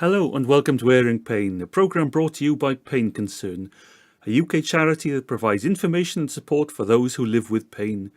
Hello and welcome to Airing Pain, a programme brought to you by Pain Concern, a UK charity that provides information and support for those who live with pain.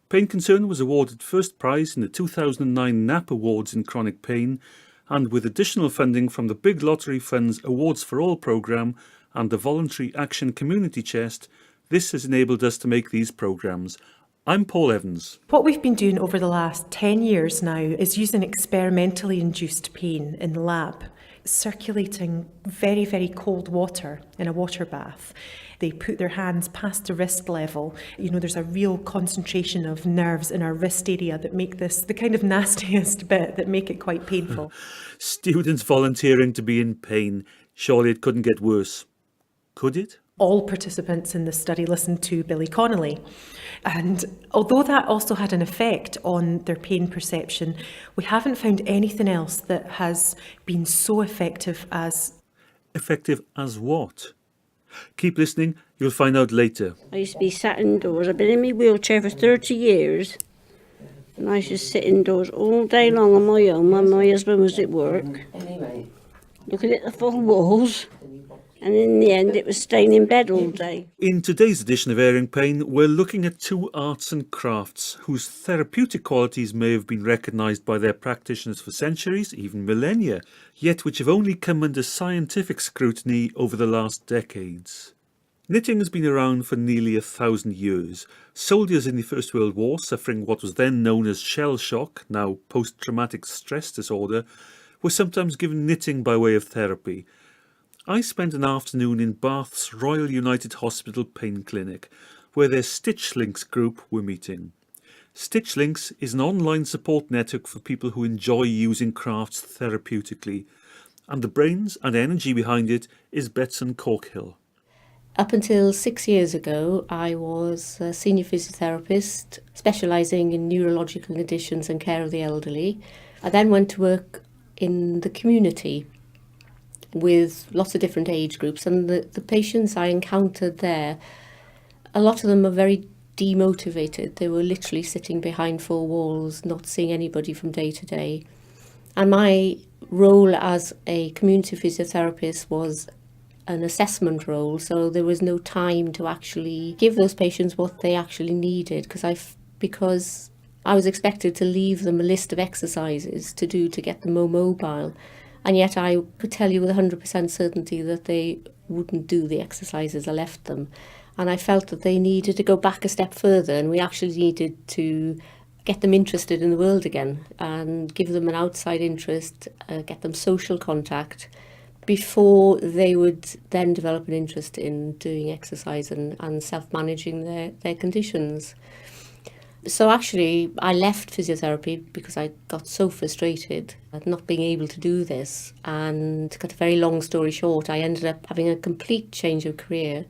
Pain Concern was awarded first prize in the 2009 NAP Awards in Chronic Pain, and with additional funding from the Big Lottery Fund's Awards for All programme and the Voluntary Action Community Chest, this has enabled us to make these programmes. I'm Paul Evans. What we've been doing over the last 10 years now is using experimentally induced pain in the lab, circulating very, very cold water in a water bath. They put their hands past the wrist level. There's a real concentration of nerves in our wrist area that make this the kind of nastiest bit that make it quite painful. Students volunteering to be in pain. Surely it couldn't get worse. Could it? All participants in the study listened to Billy Connolly. And although that also had an effect on their pain perception, we haven't found anything else that has been so effective as... Effective as what? Keep listening, you'll find out later. I used to be sat indoors. I've been in my wheelchair for 30 years. And I used to sit indoors all day long on my own when my husband was at work. Looking at the four walls. And in the end, it was staying in bed all day. In today's edition of Airing Pain, we're looking at two arts and crafts whose therapeutic qualities may have been recognised by their practitioners for centuries, even millennia, yet which have only come under scientific scrutiny over the last decades. Knitting has been around for nearly 1,000 years. Soldiers in the First World War suffering what was then known as shell shock, now post-traumatic stress disorder, were sometimes given knitting by way of therapy. I spent an afternoon in Bath's Royal United Hospital Pain Clinic, where their Stitchlinks group were meeting. Stitchlinks is an online support network for people who enjoy using crafts therapeutically, and the brains and energy behind it is Betsan Corkhill. Up until 6 years ago, I was a senior physiotherapist specialising in neurological conditions and care of the elderly. I then went to work in the community with lots of different age groups, and the patients I encountered there, a lot of them are very demotivated. They were literally sitting behind four walls, not seeing anybody from day to day. And my role as a community physiotherapist was an assessment role, so there was no time to actually give those patients what they actually needed, because I was expected to leave them a list of exercises to do to get them more mobile. And yet I could tell you with 100% certainty that they wouldn't do the exercises I left them. And I felt that they needed to go back a step further, and we actually needed to get them interested in the world again and give them an outside interest, get them social contact before they would then develop an interest in doing exercise and self-managing their conditions. So actually, I left physiotherapy because I got so frustrated at not being able to do this. And to cut a very long story short, I ended up having a complete change of career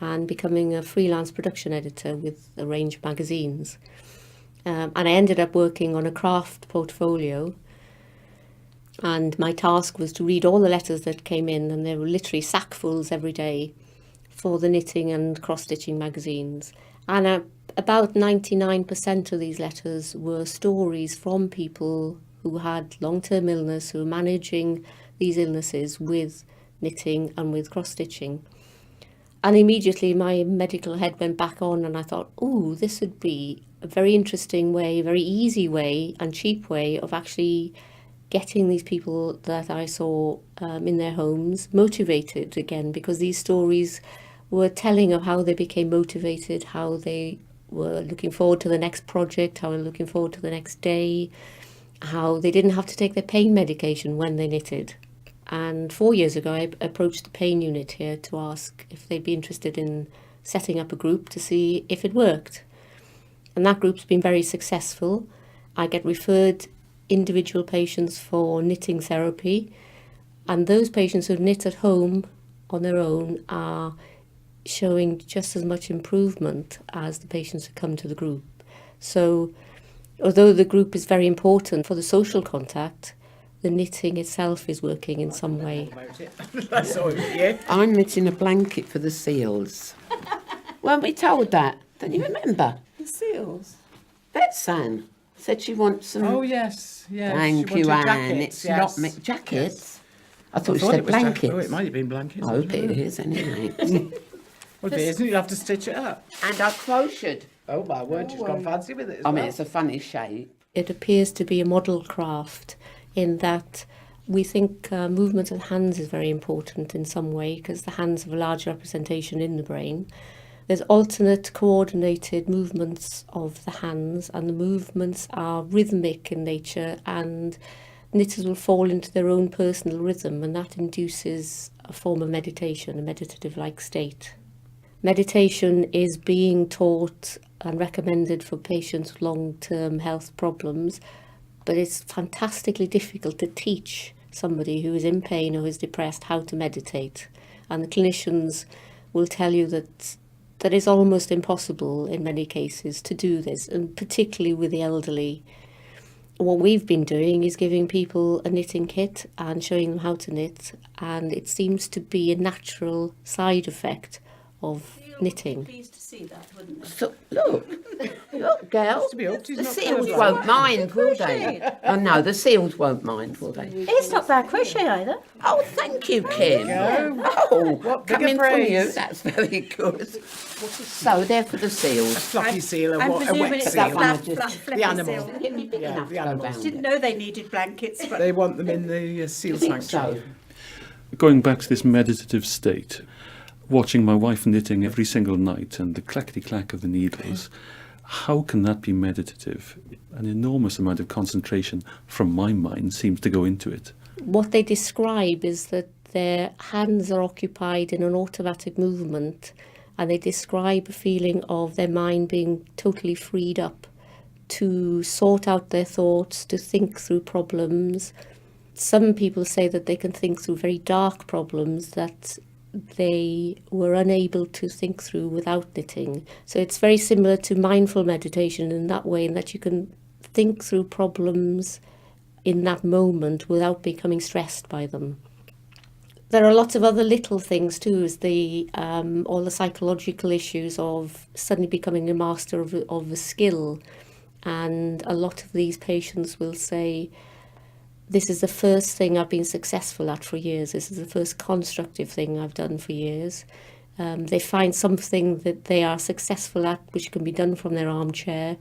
and becoming a freelance production editor with a range of magazines. And I ended up working on a craft portfolio. And my task was to read all the letters that came in, and there were literally sackfuls every day for the knitting and cross-stitching magazines. And about 99% of these letters were stories from people who had long-term illness, who were managing these illnesses with knitting and with cross-stitching. And immediately my medical head went back on, and I thought, this would be a very interesting way, a very easy way and cheap way of actually getting these people that I saw in their homes motivated again, because these stories were telling of how they became motivated, how they were looking forward to the next project, how they were looking forward to the next day, how they didn't have to take their pain medication when they knitted. And 4 years ago, I approached the pain unit here to ask if they'd be interested in setting up a group to see if it worked. And that group's been very successful. I get referred individual patients for knitting therapy, and those patients who knit at home on their own are showing just as much improvement as the patients who come to the group. So although the group is very important for the social contact, the knitting itself is working in some way. I'm knitting a blanket for the seals. Weren't we told that? Don't you remember? The seals? Betsan said she wants some... Oh, yes. Thank She you, wanted Anne. jackets, It's yes. not jackets. I thought I you thought said it was blankets. Oh, it might have been blankets. I hope it is, anyway. Well, if it isn't, you'll have to stitch it up. And I crocheted. Oh, my word, she's gone fancy with it as I mean, well. it's a funny shape. It appears to be a model craft in that we think movement of the hands is very important in some way because the hands have a large representation in the brain. There's alternate coordinated movements of the hands, and the movements are rhythmic in nature, and knitters will fall into their own personal rhythm, and that induces a form of meditation, a meditative-like state. Meditation is being taught and recommended for patients with long-term health problems, but it's fantastically difficult to teach somebody who is in pain or is depressed how to meditate. And the clinicians will tell you that it's almost impossible in many cases to do this, and particularly with the elderly. What we've been doing is giving people a knitting kit and showing them how to knit, and it seems to be a natural side effect of knitting. Pleased to see that, wouldn't they? So, look, girls, to be hoped he's the not seals colourblind. won't mind, will they? Oh no, the seals won't mind, will they? It's not bad crochet either. Oh, thank you, Kim. go. Oh, What coming bigger from you, praise. that's very good. So, they're for the seals. Fluffy seal, a I'm wet presuming it's seal. that one I fluff, just- fluff, The fluffy animal. seal. It'd be big Yeah, enough the to go animals. round. Didn't know they needed blankets, but They want them in the seal think sanctuary. so. Going back to this meditative state, watching my wife knitting every single night and the clackety-clack of the needles, how can that be meditative? An enormous amount of concentration from my mind seems to go into it. What they describe is that their hands are occupied in an automatic movement, and they describe a feeling of their mind being totally freed up to sort out their thoughts, to think through problems. Some people say that they can think through very dark problems that they were unable to think through without knitting. So it's very similar to mindful meditation in that way, in that you can think through problems in that moment without becoming stressed by them. There are lots of other little things too, as all the psychological issues of suddenly becoming a master of a skill. And a lot of these patients will say, this is the first thing I've been successful at for years. This is the first constructive thing I've done for years. They find something that they are successful at, which can be done from their armchair,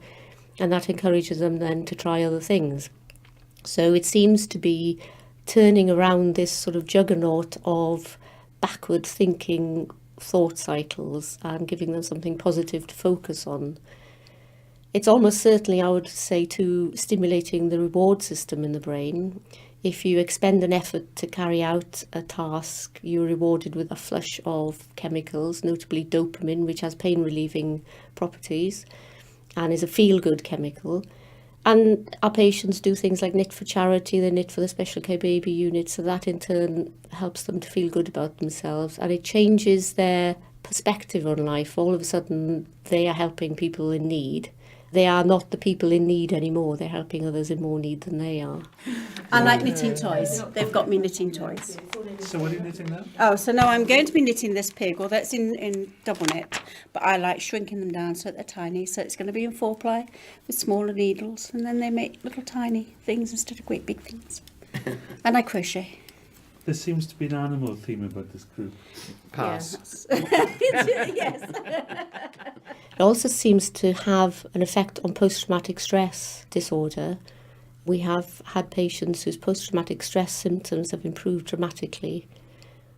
and that encourages them then to try other things. So it seems to be turning around this sort of juggernaut of backward thinking thought cycles and giving them something positive to focus on. It's almost certainly, I would say, too, stimulating the reward system in the brain. If you expend an effort to carry out a task, you're rewarded with a flush of chemicals, notably dopamine, which has pain-relieving properties and is a feel-good chemical. And our patients do things like knit for charity, they knit for the special care baby unit, so that in turn helps them to feel good about themselves, and it changes their perspective on life. All of a sudden, they are helping people in need. They are not the people in need anymore. They're helping others in more need than they are. I like knitting toys. They've got me knitting toys. So what are you knitting now? Oh, so now I'm going to be knitting this pig, or that's in double knit, but I like shrinking them down so that they're tiny. So it's going to be in 4-ply with smaller needles, and then they make little tiny things instead of great big things. And I crochet. There seems to be an animal theme about this group. Pass. Yes. It also seems to have an effect on post-traumatic stress disorder. We have had patients whose post-traumatic stress symptoms have improved dramatically.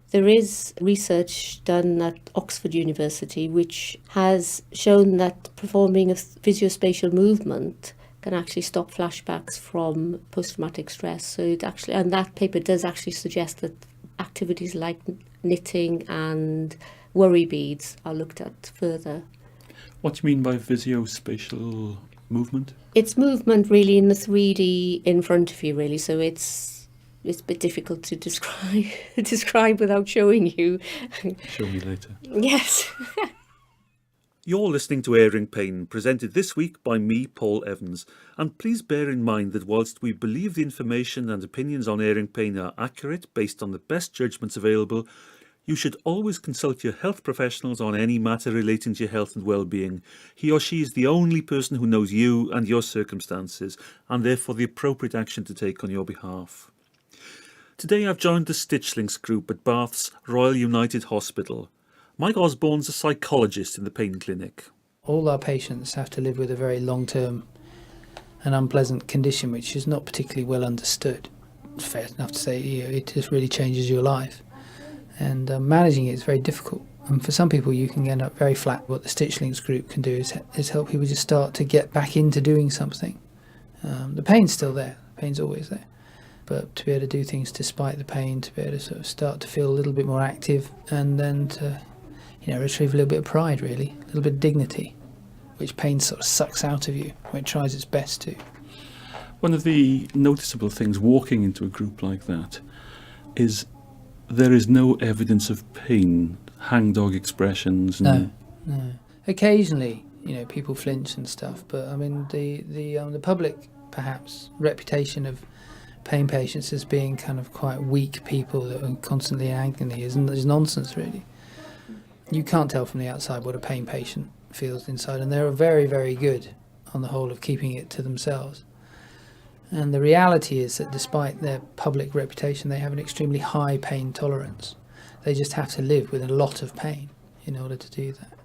There is research done at Oxford University which has shown that performing a physiospatial movement can actually stop flashbacks from post-traumatic stress. So it actually, and that paper does actually suggest that activities like knitting and worry beads are looked at further. What do you mean by visuospatial movement? It's movement really in the 3D in front of you, really. So it's a bit difficult to describe without showing you. Show me later. Yes. You're listening to Airing Pain, presented this week by me, Paul Evans. And please bear in mind that whilst we believe the information and opinions on Airing Pain are accurate based on the best judgments available, you should always consult your health professionals on any matter relating to your health and well-being. He or she is the only person who knows you and your circumstances, and therefore the appropriate action to take on your behalf. Today I've joined the Stitchlinks group at Bath's Royal United Hospital. Mike Osbourne's a psychologist in the pain clinic. All our patients have to live with a very long-term and unpleasant condition which is not particularly well understood. It's fair enough to say it just really changes your life, and managing it is very difficult. And for some people you can end up very flat. What the Stitchlinks group can do is help people just start to get back into doing something. The pain's still there, the pain's always there, but to be able to do things despite the pain, to be able to sort of start to feel a little bit more active, and then to retrieve a little bit of pride, really, a little bit of dignity, which pain sort of sucks out of you when it tries its best to. One of the noticeable things walking into a group like that is there is no evidence of pain, hangdog expressions. No. Occasionally, people flinch and stuff, but I mean the public perhaps reputation of pain patients as being kind of quite weak people that are constantly in agony is nonsense, really. You can't tell from the outside what a pain patient feels inside, and they're very, very good on the whole of keeping it to themselves. And the reality is that despite their public reputation, they have an extremely high pain tolerance. They just have to live with a lot of pain in order to do that.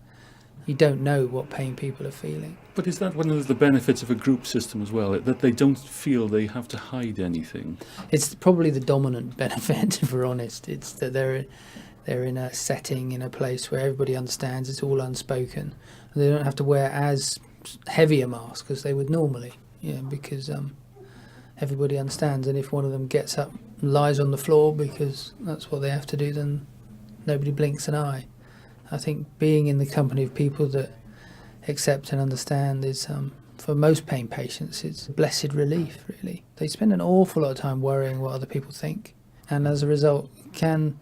You don't know what pain people are feeling. But is that one of the benefits of a group system as well, that they don't feel they have to hide anything? It's probably the dominant benefit, if we're honest. It's that they're in a setting, in a place where everybody understands, it's all unspoken. And they don't have to wear as heavy a mask as they would normally, because everybody understands. And if one of them gets up and lies on the floor because that's what they have to do, then nobody blinks an eye. I think being in the company of people that accept and understand is, for most pain patients, it's a blessed relief, really. They spend an awful lot of time worrying what other people think, and as a result can,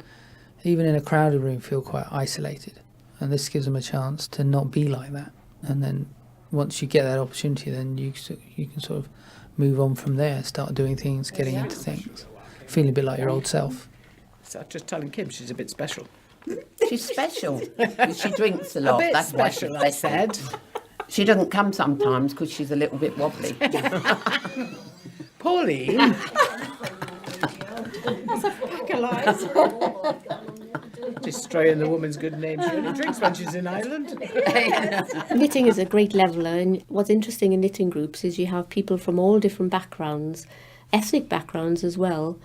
even in a crowded room, feel quite isolated. And this gives them a chance to not be like that. And then once you get that opportunity, then you can sort of move on from there, start doing things, getting into things, feeling a bit like your old self. So just telling Kim she's a bit special. She's special. She drinks a lot. A bit That's why she's special, I said. She doesn't come sometimes because she's a little bit wobbly. Pauline. Destroying the woman's good name. She only drinks when she's in Ireland. Knitting is a great leveller, and what's interesting in knitting groups is you have people from all different backgrounds, ethnic backgrounds as well,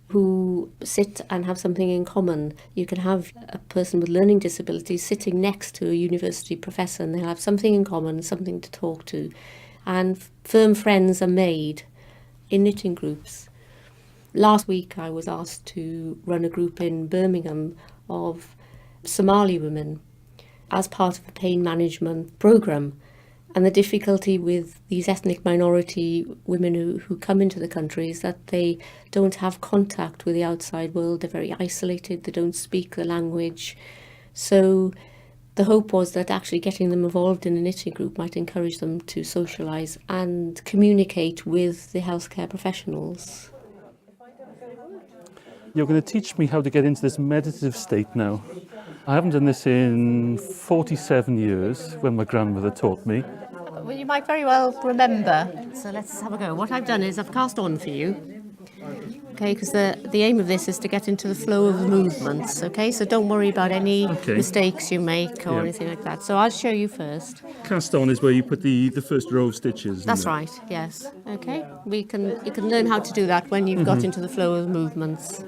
who sit and have something in common. You can have a person with learning disabilities sitting next to a university professor, and they'll have something in common, something to talk to. And firm friends are made in knitting groups. Last week I was asked to run a group in Birmingham of Somali women as part of a pain management programme. And the difficulty with these ethnic minority women who come into the country is that they don't have contact with the outside world. They're very isolated. They don't speak the language. So the hope was that actually getting them involved in a knitting group might encourage them to socialise and communicate with the healthcare professionals. You're going to teach me how to get into this meditative state now. I haven't done this in 47 years, when my grandmother taught me. Well, you might very well remember. So let's have a go. What I've done is I've cast on for you. Okay, because the aim of this is to get into the flow of the movements. Okay, so don't worry about any mistakes you make or anything like that. So I'll show you first. Cast on is where you put the first row of stitches. That's right, you can learn how to do that when you've got into the flow of the movements.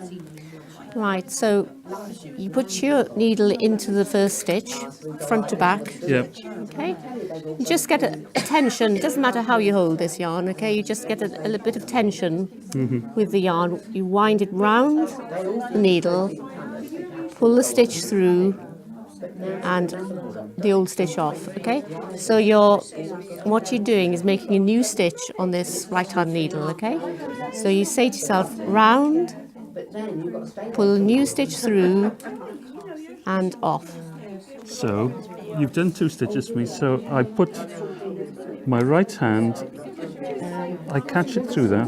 Right, so you put your needle into the first stitch, front to back. Yep. Okay. You just get a tension. It doesn't matter how you hold this yarn, okay? You just get a little bit of tension with the yarn. You wind it round the needle, pull the stitch through, and the old stitch off, okay? So what you're doing is making a new stitch on this right-hand needle, okay? So you say to yourself, round, pull a new stitch through, and off. So you've done 2 stitches for me, so I put my right hand, I catch it through that.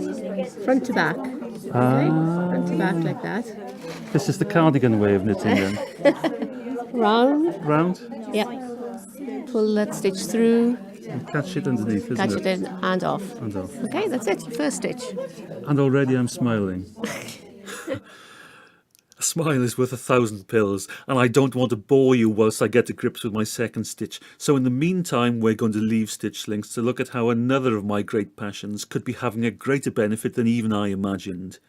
Front to back, okay? Front to back like that. This is the cardigan way of knitting then. Round. Round, Yeah. Pull that stitch through, and catch it underneath, isn't catch it? it in, and off. And off. Okay, that's it, first stitch. And already I'm smiling. A smile is worth 1,000 pills, and I don't want to bore you whilst I get to grips with my second stitch. So in the meantime, we're going to leave Stitchlinks to look at how another of my great passions could be having a greater benefit than even I imagined.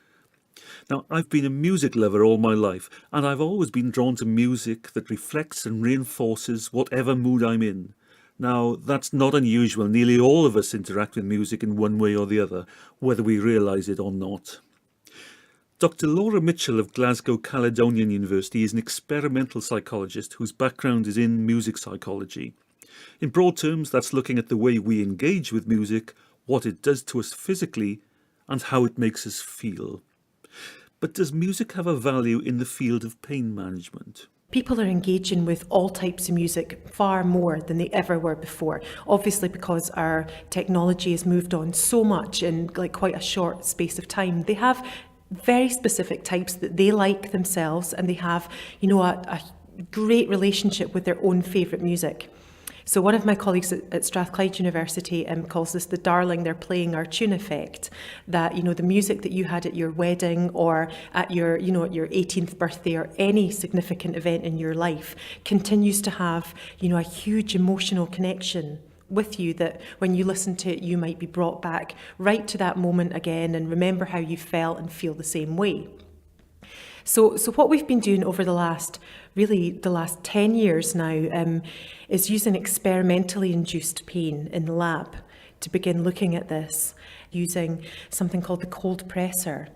Now, I've been a music lover all my life, and I've always been drawn to music that reflects and reinforces whatever mood I'm in. Now, that's not unusual. Nearly all of us interact with music in one way or the other, whether we realise it or not. Dr. Laura Mitchell of Glasgow Caledonian University is an experimental psychologist whose background is in music psychology. In broad terms, that's looking at the way we engage with music, what it does to us physically, and how it makes us feel. But does music have a value in the field of pain management? People are engaging with all types of music far more than they ever were before. Obviously, because our technology has moved on so much in quite a short space of time. They have very specific types that they like themselves, and they have, a great relationship with their own favourite music. So one of my colleagues at Strathclyde University calls this the darling they're playing our tune effect, that, the music that you had at your wedding or at your, at your 18th birthday or any significant event in your life continues to have, a huge emotional connection with you, that when you listen to it, you might be brought back right to that moment again and remember how you felt and feel the same way. So what we've been doing over the last 10 years now is using experimentally induced pain in the lab to begin looking at this using something called the cold presser.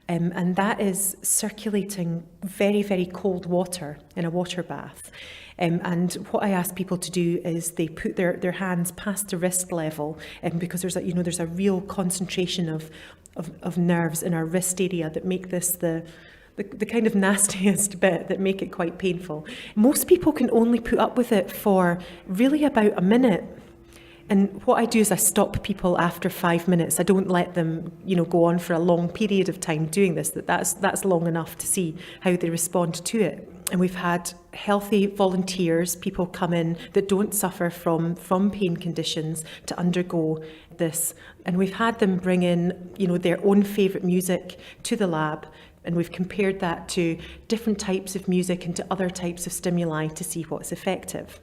And that is circulating very, very cold water in a water bath. And what I ask people to do is they put their hands past the wrist level, because there's a real concentration of nerves in our wrist area that make this the kind of nastiest bit, that make it quite painful. Most people can only put up with it for really about a minute. And what I do is I stop people after 5 minutes. I don't let them, go on for a long period of time doing this. That's long enough to see how they respond to it. And we've had healthy volunteers, people come in that don't suffer from pain conditions to undergo this. And we've had them bring in, their own favourite music to the lab. And we've compared that to different types of music and to other types of stimuli to see what's effective.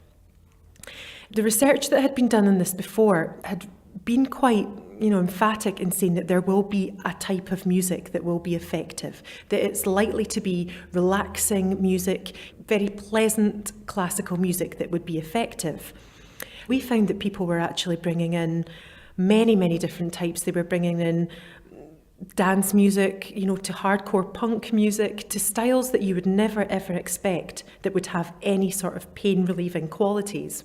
The research that had been done on this before had been quite, emphatic in saying that there will be a type of music that will be effective, that it's likely to be relaxing music, very pleasant classical music that would be effective. We found that people were actually bringing in many, many different types. They were bringing in dance music, to hardcore punk music, to styles that you would never ever expect that would have any sort of pain relieving qualities.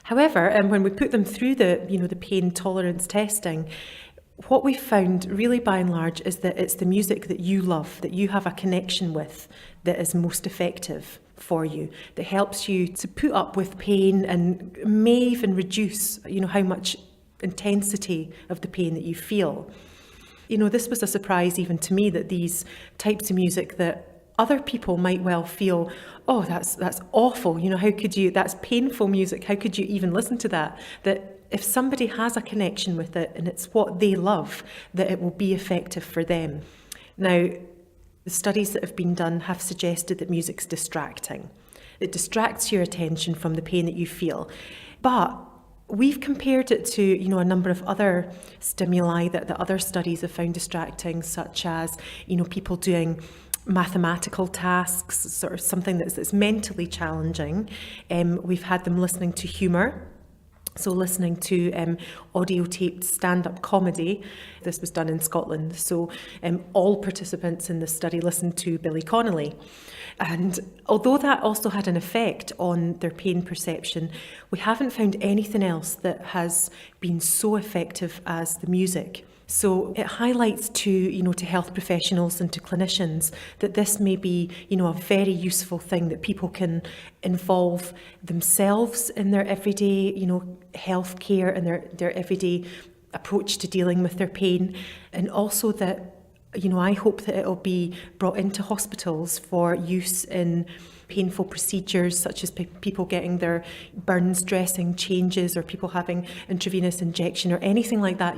However, when we put them through the pain tolerance testing, what we found really by and large is that it's the music that you love, that you have a connection with, that is most effective for you, that helps you to put up with pain and may even reduce, how much intensity of the pain that you feel. This was a surprise even to me, that these types of music that other people might well feel, oh, that's awful, how could you, that's painful music, how could you even listen to that? That if somebody has a connection with it and it's what they love, that it will be effective for them. Now, the studies that have been done have suggested that music's distracting. It distracts your attention from the pain that you feel. But we've compared it to, a number of other stimuli that the other studies have found distracting, such as, people doing mathematical tasks, sort of something that's mentally challenging. We've had them listening to humour, so listening to audio taped stand-up comedy. This was done in Scotland, so all participants in the study listened to Billy Connolly. And although that also had an effect on their pain perception, we haven't found anything else that has been so effective as the music. So it highlights to health professionals and to clinicians that this may be, a very useful thing, that people can involve themselves in their everyday, health care and their everyday approach to dealing with their pain. And also that, I hope that it'll be brought into hospitals for use in painful procedures, such as people getting their burns dressing changes, or people having intravenous injection or anything like that,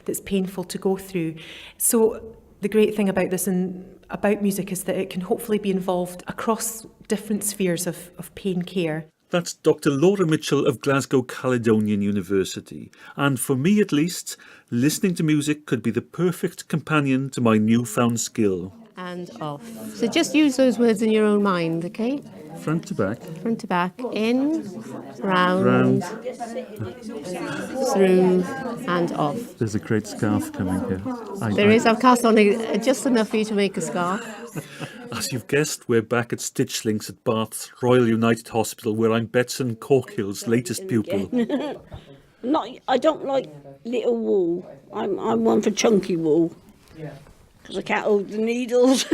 that's painful to go through. So the great thing about this, and about music is that it can hopefully be involved across different spheres of pain care. That's Dr. Laura Mitchell of Glasgow Caledonian University. And for me at least, listening to music could be the perfect companion to my newfound skill. And off. So just use those words in your own mind, okay? Front to back. Front to back, in, round, through, and off. There's a great scarf coming here. There is. I've cast on just enough for you to make a scarf. As you've guessed, we're back at Stitchlinks at Bath's Royal United Hospital, where I'm Betsan Corkhill's latest pupil. I don't like little wool. I'm one for chunky wool. Because I can't hold the needles.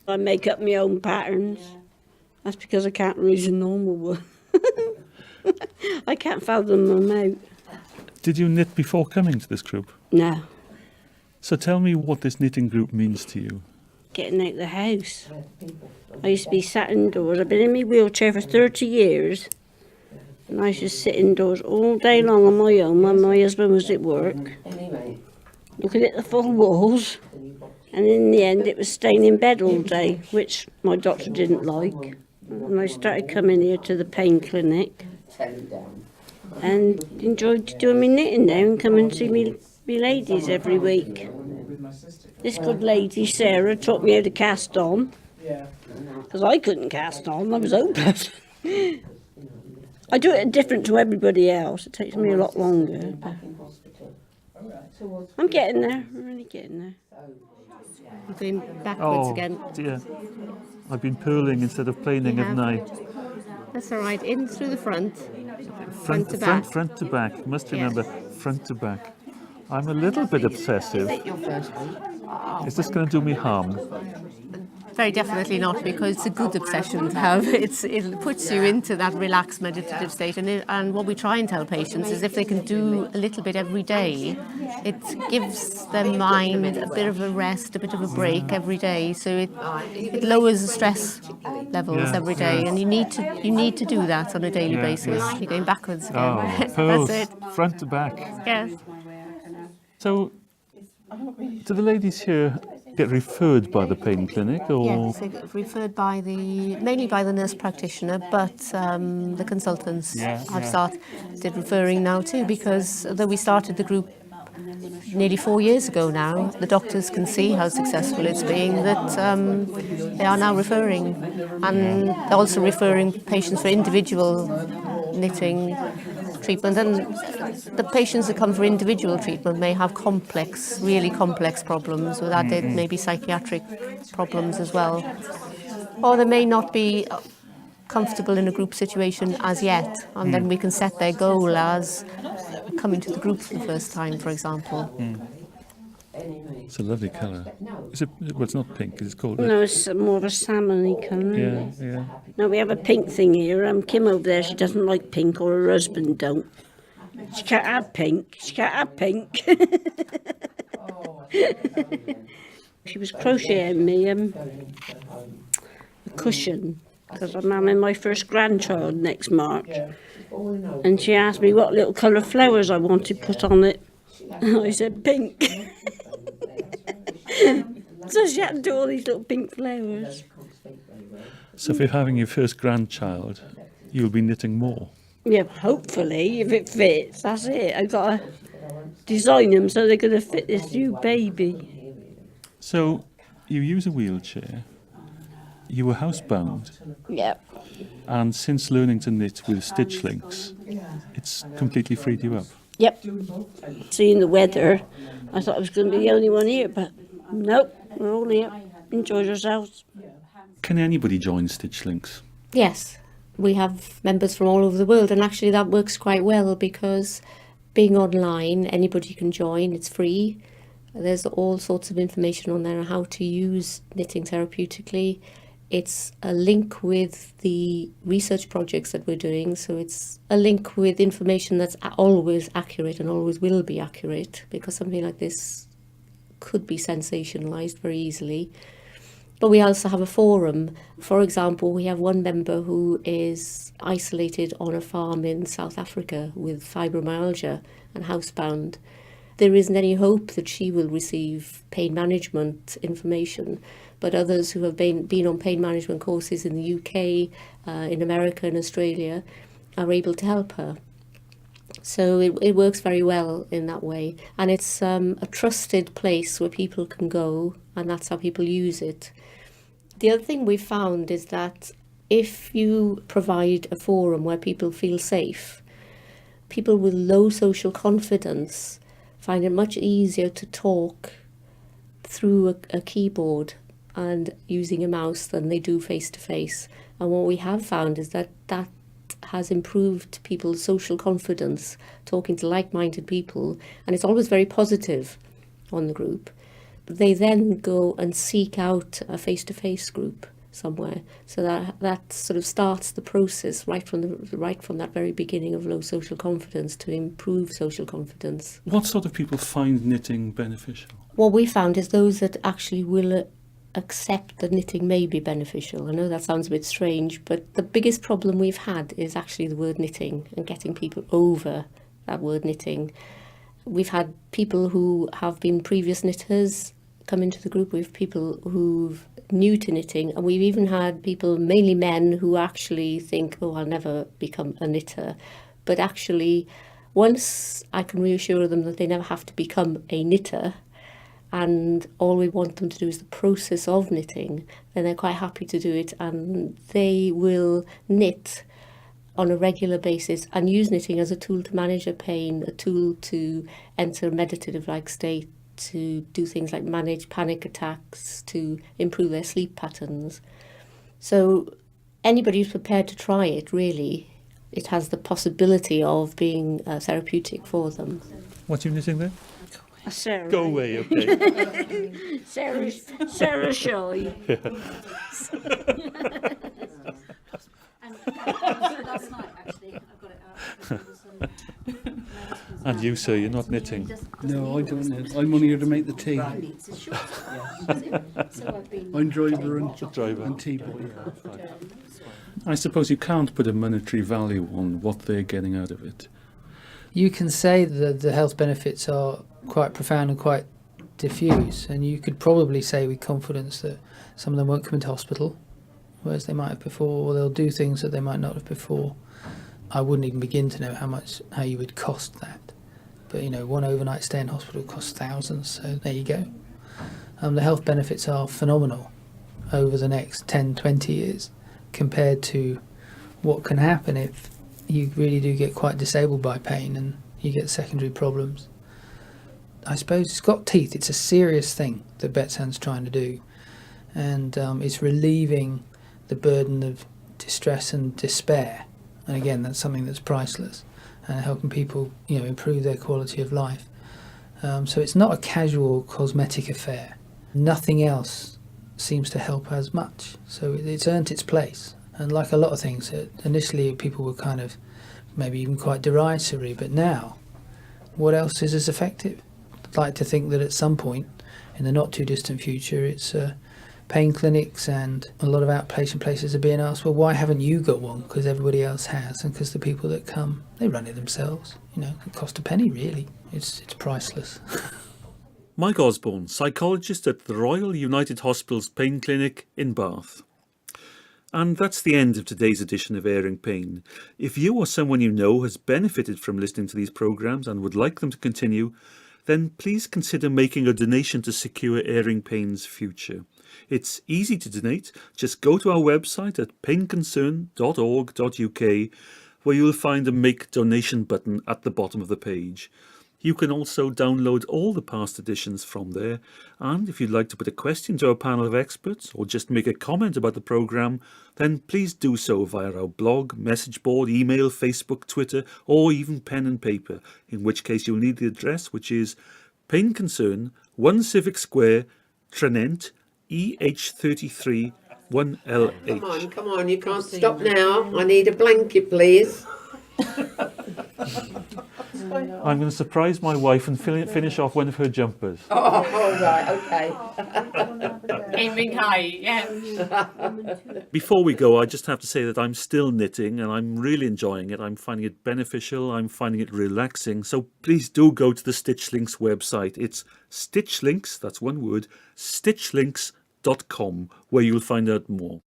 I make up my own patterns. That's because I can't read a normal one. I can't fathom them out. Did you knit before coming to this group? No. So tell me what this knitting group means to you. Getting out of the house. I used to be sat indoors. I've been in my wheelchair for 30 years. And I used to sit indoors all day long on my own when my husband was at work. Looking at the four walls. And in the end, it was staying in bed all day, which my doctor didn't like. And I started coming here to the pain clinic and enjoyed doing my knitting there and coming to see me ladies every week. This good lady, Sarah, taught me how to cast on, because I couldn't cast on, I was hopeless. I do it different to everybody else, it takes me a lot longer. But I'm getting there, I'm really getting there. Going backwards again. Dear. I've been purling instead of planing, haven't I? That's all right. In through the front. Front to back. Front to back. You must remember, front to back. I'm a little bit obsessive. Is this going to do me harm? Very definitely not, because it's a good obsession to have. It puts you into that relaxed meditative state, and what we try and tell patients is if they can do a little bit every day, it gives their mind a bit of a rest, a bit of a break every day. So it lowers the stress levels every day, and you need to do that on a daily basis. You're going backwards again. Oh, pearls, That's it. front to back. Yes. So, do the ladies here get referred by the pain clinic, or? Yes, they get referred mainly by the nurse practitioner, but the consultants have started referring now too, because although we started the group nearly 4 years ago now, the doctors can see how successful it's been, that they are now referring, and they're also referring patients for individual knitting treatment, and the patients that come for individual treatment may have really complex problems. With that, it may be psychiatric problems as well, or they may not be comfortable in a group situation as yet, and then we can set their goal as coming to the group for the first time, for example. It's a lovely colour. Is it? Well, it's not pink. It's called. No, it's more of a salmon-y colour. Yeah. No, we have a pink thing here. Kim over there, she doesn't like pink, or her husband don't. She can't have pink. She can't have pink. She was crocheting me a cushion, because I'm having my first grandchild next March. And she asked me what little colour flowers I wanted put on it. And I said pink. So she had to do all these little pink flowers. So if you're having your first grandchild, you'll be knitting more. Yeah, hopefully, if it fits, that's it. I've got to design them so they're going to fit this new baby. So you use a wheelchair, you were housebound, Yep. and since learning to knit with Stitchlinks, it's completely freed you up. Yep. Seeing the weather, I thought I was going to be the only one here, but nope, we're all here. Enjoy yourselves. Can anybody join Stitchlinks? Yes, we have members from all over the world, and actually that works quite well, because being online, anybody can join, it's free. There's all sorts of information on there on how to use knitting therapeutically. It's a link with the research projects that we're doing, so it's a link with information that's always accurate and always will be accurate, because something like this could be sensationalised very easily. But we also have a forum. For example, we have one member who is isolated on a farm in South Africa with fibromyalgia and housebound. there isn't any hope that she will receive pain management information. But others who have been on pain management courses in the UK, in America and Australia, are able to help her. So it works very well in that way. And it's a trusted place where people can go, and that's how people use it. The other thing we've found is that if you provide a forum where people feel safe, people with low social confidence find it much easier to talk through a keyboard and using a mouse than they do face-to-face. And what we have found is that has improved people's social confidence, talking to like-minded people, and it's always very positive on the group. They then go and seek out a face-to-face group somewhere, so that sort of starts the process right from that very beginning of low social confidence to improve social confidence. What sort of people find knitting beneficial? What we found is those that actually will accept that knitting may be beneficial. I know that sounds a bit strange, but the biggest problem we've had is actually the word knitting and getting people over that word knitting. We've had people who have been previous knitters come into the group. We've people who've new to knitting, and we've even had people, mainly men, who actually think, oh, I'll never become a knitter. But actually, once I can reassure them that they never have to become a knitter, and all we want them to do is the process of knitting, then they're quite happy to do it, and they will knit on a regular basis and use knitting as a tool to manage their pain, a tool to enter a meditative-like state, to do things like manage panic attacks, to improve their sleep patterns. So anybody who's prepared to try it, really, it has the possibility of being therapeutic for them. What are you knitting there? Sarah. Go away, okay. Sarah Shy. Last night, actually, I got it out. And you, sir, you're not knitting? No, I don't knit. I'm only here to make the tea. I'm driver and tea boy. I suppose you can't put a monetary value on what they're getting out of it. You can say that the health benefits are quite profound and quite diffuse, and you could probably say with confidence that some of them won't come into hospital, whereas they might have before, or they'll do things that they might not have before. I wouldn't even begin to know how you would cost that. But, one overnight stay in hospital costs thousands, so there you go. The health benefits are phenomenal over the next 10, 20 years compared to what can happen if you really do get quite disabled by pain and you get secondary problems. I suppose it's got teeth. It's a serious thing that Betsan's trying to do, and it's relieving the burden of distress and despair. And again, that's something that's priceless, and helping people, improve their quality of life. So it's not a casual cosmetic affair. Nothing else seems to help as much. So it's earned its place. And like a lot of things, initially people were kind of maybe even quite derisory, but now, what else is as effective? I'd like to think that at some point, in the not too distant future, it's pain clinics and a lot of outpatient places are being asked, well, why haven't you got one? Because everybody else has, and because the people that come, they run it themselves. It cost a penny, really. It's priceless. Mike Osbourne, psychologist at the Royal United Hospital's Pain Clinic in Bath. And that's the end of today's edition of Airing Pain. If you or someone you know has benefited from listening to these programmes and would like them to continue, then please consider making a donation to secure Airing Pain's future. It's easy to donate. Just go to our website at painconcern.org.uk, where you'll find a Make Donation button at the bottom of the page. You can also download all the past editions from there, and if you'd like to put a question to our panel of experts or just make a comment about the programme, then please do so via our blog, message board, email, Facebook, Twitter, or even pen and paper, in which case you'll need the address, which is Pain Concern, 1 Civic Square, Tranent, EH33 1LH. Come on, you can't stop now. I need a blanket, please. I'm going to surprise my wife and finish off one of her jumpers. Oh, right, okay. Aiming high, yeah. Before we go, I just have to say that I'm still knitting and I'm really enjoying it. I'm finding it beneficial. I'm finding it relaxing. So please do go to the Stitchlinks website. It's Stitchlinks, that's one word, stitchlinks.com, where you'll find out more.